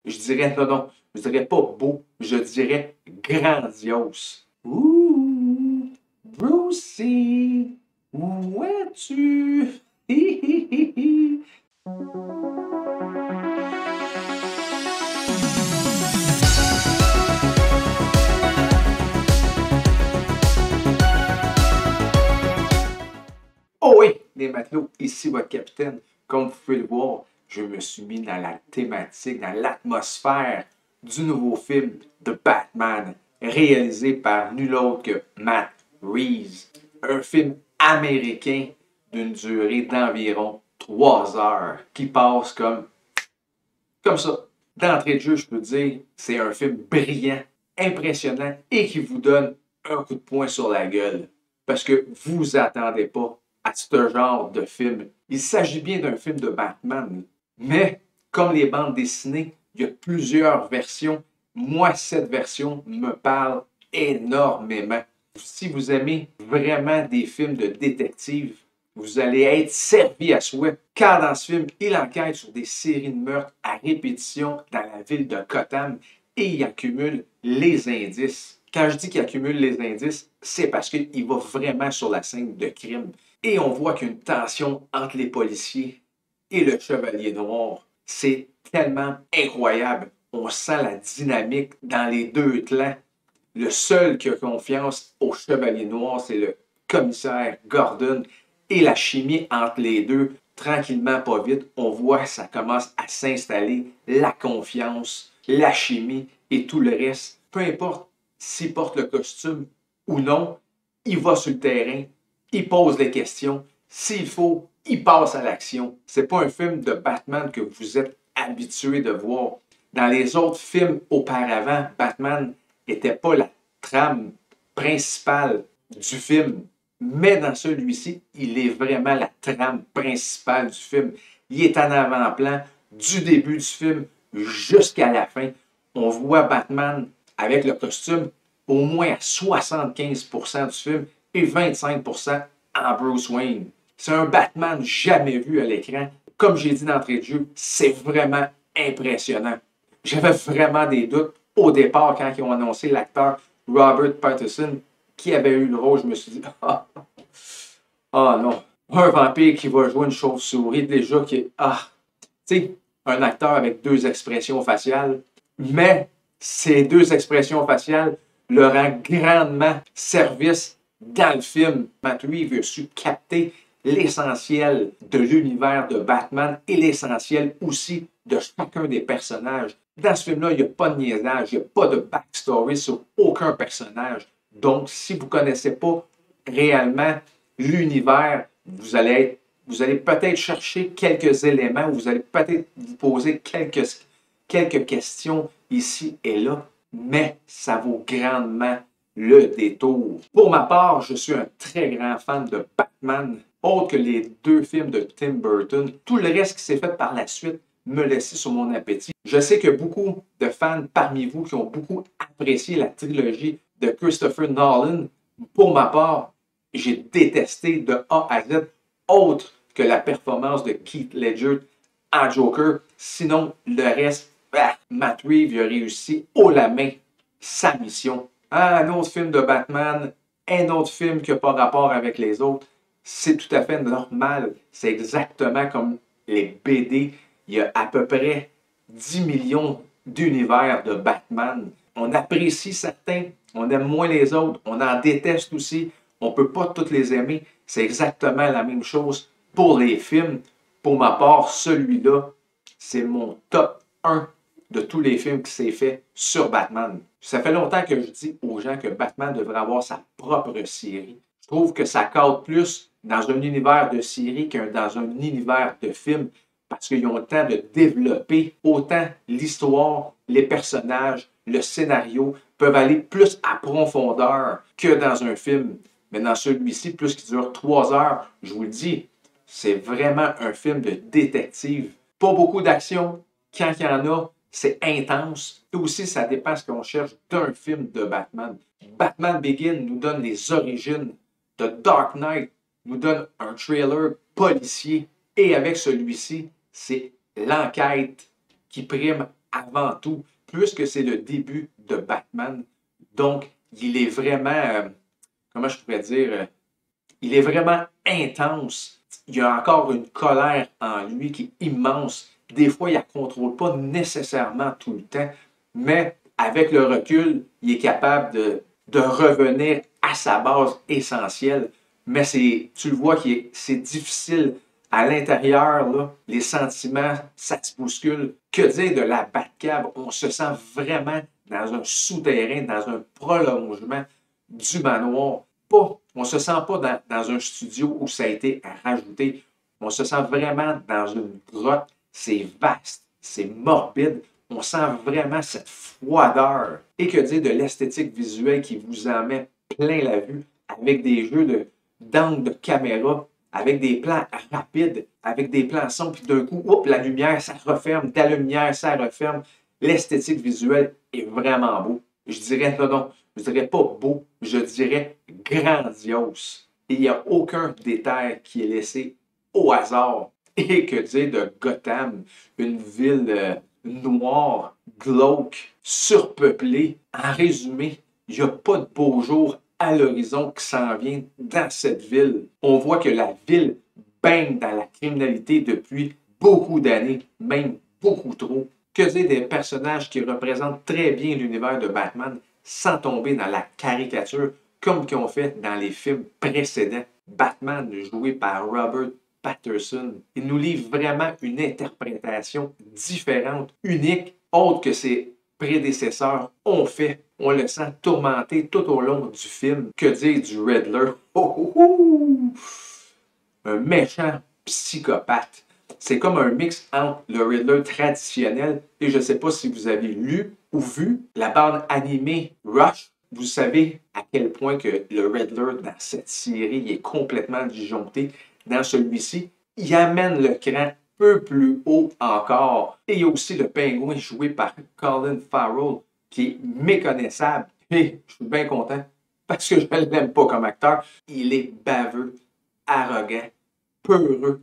Je dirais, non, non, je dirais pas beau, je dirais grandiose. Ouh, Brucey, où es-tu? Hi, hi, hi, hi. Oh oui, les matelots, ici votre capitaine. Comme vous pouvez le voir, je me suis mis dans la thématique, dans l'atmosphère du nouveau film de Batman, réalisé par nul autre que Matt Reeves. Un film américain d'une durée d'environ 3 heures, qui passe comme ça. D'entrée de jeu, je peux dire, c'est un film brillant, impressionnant et qui vous donne un coup de poing sur la gueule. Parce que vous vous attendez pas à ce genre de film. Il s'agit bien d'un film de Batman, mais comme les bandes dessinées, il y a plusieurs versions. Moi, cette version me parle énormément. Si vous aimez vraiment des films de détective, vous allez être servi à souhait. Car dans ce film, il enquête sur des séries de meurtres à répétition dans la ville de Gotham et il accumule les indices. Quand je dis qu'il accumule les indices, c'est parce qu'il va vraiment sur la scène de crime. Et on voit qu'il y a une tension entre les policiers et le Chevalier Noir. C'est tellement incroyable. On sent la dynamique dans les deux clans. Le seul qui a confiance au Chevalier Noir, c'est le commissaire Gordon. Et la chimie entre les deux, tranquillement, pas vite, on voit que ça commence à s'installer, la confiance, la chimie et tout le reste. Peu importe s'il porte le costume ou non, il va sur le terrain, il pose les questions. S'il faut, il passe à l'action. C'est pas un film de Batman que vous êtes habitué de voir. Dans les autres films auparavant, Batman n'était pas la trame principale du film. Mais dans celui-ci, il est vraiment la trame principale du film. Il est en avant-plan du début du film jusqu'à la fin. On voit Batman avec le costume au moins à 75% du film et 25% en Bruce Wayne. C'est un Batman jamais vu à l'écran. Comme j'ai dit d'entrée de jeu, c'est vraiment impressionnant. J'avais vraiment des doutes au départ quand ils ont annoncé l'acteur Robert Pattinson qui avait eu le rôle. Je me suis dit, ah non, un vampire qui va jouer une chauve-souris déjà qui est, tu sais, un acteur avec deux expressions faciales, mais ces deux expressions faciales le rend grandement service dans le film. Matt Reeves a su capter l'essentiel de l'univers de Batman et l'essentiel aussi de chacun des personnages. Dans ce film-là, il n'y a pas de niaisage, il n'y a pas de backstory sur aucun personnage. Donc, si vous ne connaissez pas réellement l'univers, vous allez peut-être chercher quelques éléments, vous allez peut-être vous poser quelques questions ici et là, mais ça vaut grandement le détour. Pour ma part, je suis un très grand fan de Batman, autre que les deux films de Tim Burton. Tout le reste qui s'est fait par la suite me laissait sur mon appétit. Je sais que beaucoup de fans parmi vous qui ont beaucoup apprécié la trilogie de Christopher Nolan. Pour ma part, j'ai détesté de A à Z, autre que la performance de Heath Ledger en Joker. Sinon, le reste, Matt Reeves a réussi haut la main sa mission. Un autre film de Batman, un autre film qui n'a pas rapport avec les autres, c'est tout à fait normal. C'est exactement comme les BD. Il y a à peu près 10 millions d'univers de Batman. On apprécie certains, on aime moins les autres, on en déteste aussi. On ne peut pas tous les aimer. C'est exactement la même chose pour les films. Pour ma part, celui-là, c'est mon top 1 de tous les films qui s'est fait sur Batman. Ça fait longtemps que je dis aux gens que Batman devrait avoir sa propre série. Je trouve que ça cadre plus dans un univers de série qu'un dans un univers de film parce qu'ils ont le temps de développer autant l'histoire, les personnages, le scénario, peuvent aller plus à profondeur que dans un film. Mais dans celui-ci, plus qui dure 3 heures, je vous le dis, c'est vraiment un film de détective. Pas beaucoup d'action. Quand il y en a, c'est intense. Et aussi, ça dépend ce qu'on cherche d'un film de Batman. Batman Begins nous donne les origines. The Dark Knight nous donne un trailer policier. Et avec celui-ci, c'est l'enquête qui prime avant tout, puisque c'est le début de Batman. Donc, il est vraiment, comment je pourrais dire, il est vraiment intense. Il y a encore une colère en lui qui est immense. Des fois, il ne la contrôle pas nécessairement tout le temps, mais avec le recul, il est capable de revenir à sa base essentielle. Mais tu le vois, c'est difficile à l'intérieur, là, les sentiments, ça se bouscule. Que dire de la Batcave? On se sent vraiment dans un souterrain, dans un prolongement du manoir. On ne se sent pas dans un studio où ça a été rajouté. On se sent vraiment dans une grotte. C'est vaste, c'est morbide. On sent vraiment cette froideur. Et que dire de l'esthétique visuelle qui vous en met plein la vue avec des jeux d'angle de caméra, avec des plans rapides, avec des plans sombres, puis d'un coup, hop, la lumière, ça referme, de la lumière, ça referme. L'esthétique visuelle est vraiment beau. Je dirais, non, je dirais pas beau, je dirais grandiose. Et il n'y a aucun détail qui est laissé au hasard. Et que dire de Gotham, une ville noire, glauque, surpeuplée. En résumé, il n'y a pas de beau jour à l'horizon qui s'en vient dans cette ville. On voit que la ville baigne dans la criminalité depuis beaucoup d'années, même beaucoup trop. Que dire des personnages qui représentent très bien l'univers de Batman sans tomber dans la caricature comme qu'ils ont fait dans les films précédents. Batman, joué par Robert Pattinson, il nous livre vraiment une interprétation différente, unique, autre que ses prédécesseurs ont fait. On le sent tourmenté tout au long du film. Que dire du Riddler? Oh, oh, oh! Un méchant psychopathe. C'est comme un mix entre le Riddler traditionnel et je ne sais pas si vous avez lu ou vu la bande animée Rush. Vous savez à quel point que le Riddler dans cette série est complètement disjoncté. Dans celui-ci, il amène le cran un peu plus haut encore. Et il y a aussi le pingouin joué par Colin Farrell qui est méconnaissable. Et je suis bien content parce que je ne l'aime pas comme acteur. Il est baveux, arrogant, peureux.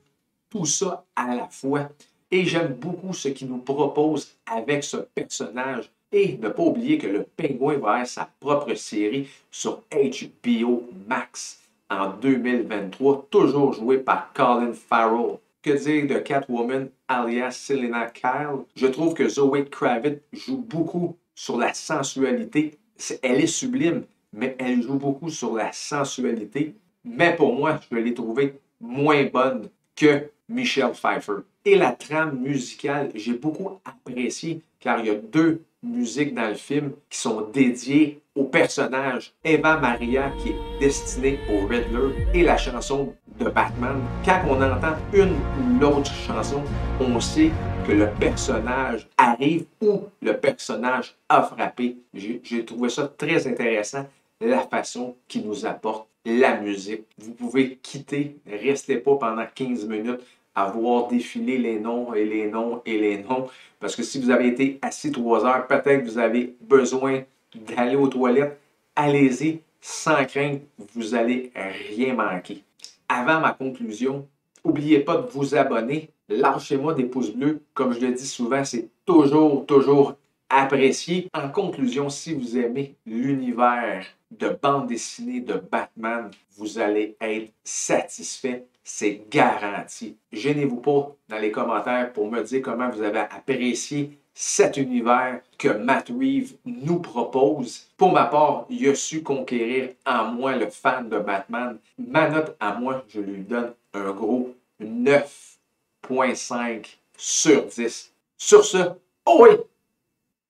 Tout ça à la fois. Et j'aime beaucoup ce qu'il nous propose avec ce personnage. Et ne pas oublier que le Pingouin va avoir sa propre série sur HBO Max en 2023, toujours joué par Colin Farrell. Que dire de Catwoman alias Selina Kyle? Je trouve que Zoe Kravitz joue beaucoup sur la sensualité. Elle est sublime, mais elle joue beaucoup sur la sensualité. Mais pour moi, je l'ai trouvée moins bonne que Michelle Pfeiffer. Et la trame musicale, j'ai beaucoup apprécié car il y a deux musiques dans le film qui sont dédiées au personnage Eva Maria qui est destinée au Riddler et la chanson de Batman. Quand on entend une ou l'autre chanson, on sait que le personnage arrive ou le personnage a frappé. J'ai trouvé ça très intéressant, la façon qu'il nous apporte la musique. Vous pouvez quitter, restez pas pendant 15 minutes à voir défiler les noms et les noms et les noms. Parce que si vous avez été assis 3 heures, peut-être que vous avez besoin d'aller aux toilettes. Allez-y sans crainte, vous n'allez rien manquer. Avant ma conclusion, n'oubliez pas de vous abonner. Lâchez-moi des pouces bleus. Comme je le dis souvent, c'est toujours apprécié. En conclusion, si vous aimez l'univers de bande dessinée de Batman, vous allez être satisfait. C'est garanti. Gênez-vous pas dans les commentaires pour me dire comment vous avez apprécié cet univers que Matt Reeves nous propose. Pour ma part, il a su conquérir en moi le fan de Batman. Ma note à moi, je lui donne un gros 9,5 sur 10. Sur ce, oh oui,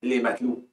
les matelots.